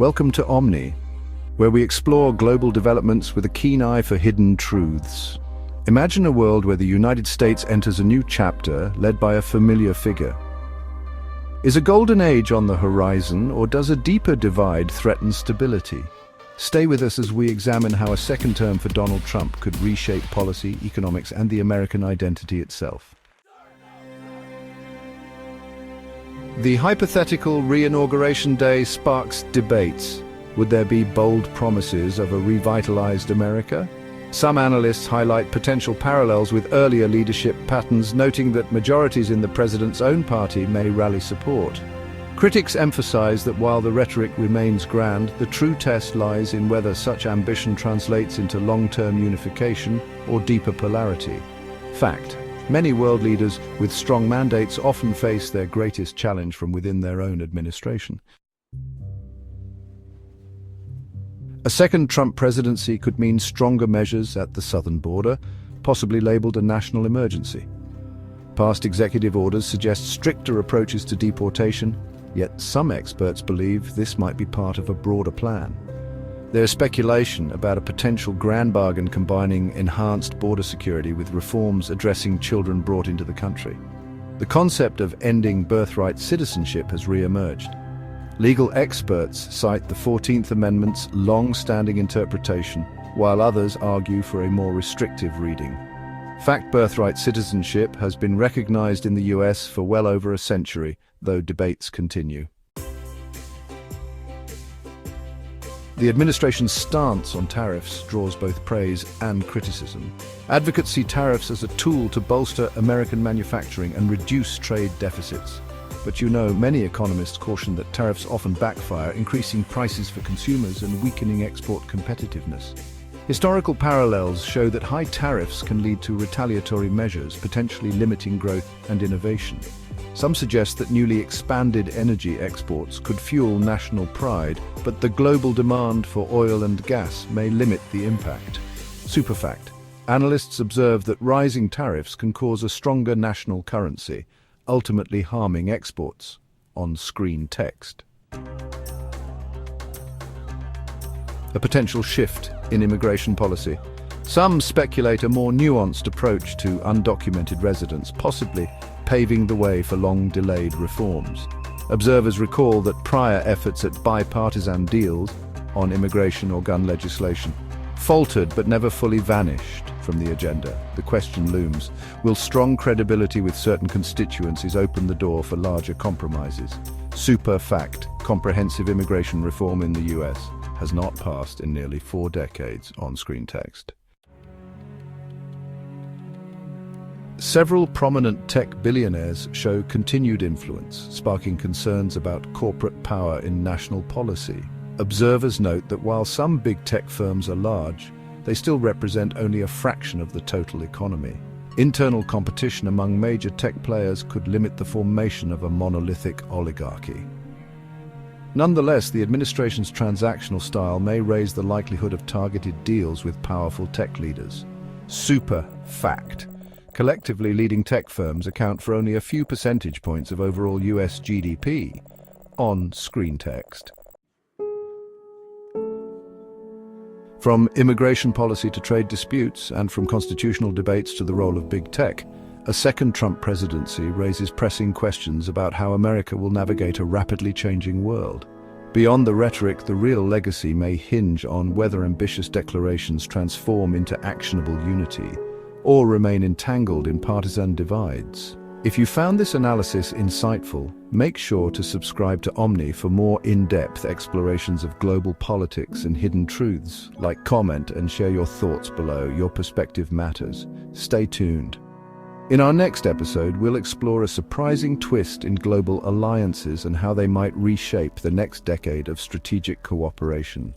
Welcome to Omni, where we explore global developments with a keen eye for hidden truths. Imagine a world where the United States enters a new chapter led by a familiar figure. Is a golden age on the horizon, or does a deeper divide threaten stability? Stay with us as we examine how a second term for Donald Trump could reshape policy, economics, and the American identity itself. The hypothetical re-inauguration day sparks debates. Would there be bold promises of a revitalized America? Some analysts highlight potential parallels with earlier leadership patterns, noting that majorities in the president's own party may rally support. Critics emphasize that while the rhetoric remains grand, the true test lies in whether such ambition translates into long-term unification or deeper polarity. Fact: many world leaders with strong mandates often face their greatest challenge from within their own administration. A second Trump presidency could mean stronger measures at the southern border, possibly labeled a national emergency. Past executive orders suggest stricter approaches to deportation, yet some experts believe this might be part of a broader plan. There is speculation about a potential grand bargain combining enhanced border security with reforms addressing children brought into the country. The concept of ending birthright citizenship has re-emerged. Legal experts cite the 14th Amendment's long-standing interpretation, while others argue for a more restrictive reading. Fact: birthright citizenship has been recognized in the US for well over a century, though debates continue. The administration's stance on tariffs draws both praise and criticism. Advocates see tariffs as a tool to bolster American manufacturing and reduce trade deficits. But many economists caution that tariffs often backfire, increasing prices for consumers and weakening export competitiveness. Historical parallels show that high tariffs can lead to retaliatory measures, potentially limiting growth and innovation. Some suggest that newly expanded energy exports could fuel national pride, but the global demand for oil and gas may limit the impact. Superfact: analysts observe that rising tariffs can cause a stronger national currency, ultimately harming exports. On-screen text. A potential shift in immigration policy. Some speculate a more nuanced approach to undocumented residents, possibly paving the way for long-delayed reforms. Observers recall that prior efforts at bipartisan deals on immigration or gun legislation faltered but never fully vanished from the agenda. The question looms: will strong credibility with certain constituencies open the door for larger compromises? Super fact: comprehensive immigration reform in the US has not passed in nearly 4 decades. On-screen text. Several prominent tech billionaires show continued influence, sparking concerns about corporate power in national policy. Observers note that while some big tech firms are large, they still represent only a fraction of the total economy. Internal competition among major tech players could limit the formation of a monolithic oligarchy. Nonetheless, the administration's transactional style may raise the likelihood of targeted deals with powerful tech leaders. Super fact: collectively, leading tech firms account for only a few percentage points of overall US GDP. On-screen text. From immigration policy to trade disputes, and from constitutional debates to the role of big tech, a second Trump presidency raises pressing questions about how America will navigate a rapidly changing world. Beyond the rhetoric, the real legacy may hinge on whether ambitious declarations transform into actionable unity, or remain entangled in partisan divides. If you found this analysis insightful, make sure to subscribe to Omni for more in-depth explorations of global politics and hidden truths. Like, comment, and share your thoughts below. Your perspective matters. Stay tuned. In our next episode, we'll explore a surprising twist in global alliances and how they might reshape the next decade of strategic cooperation.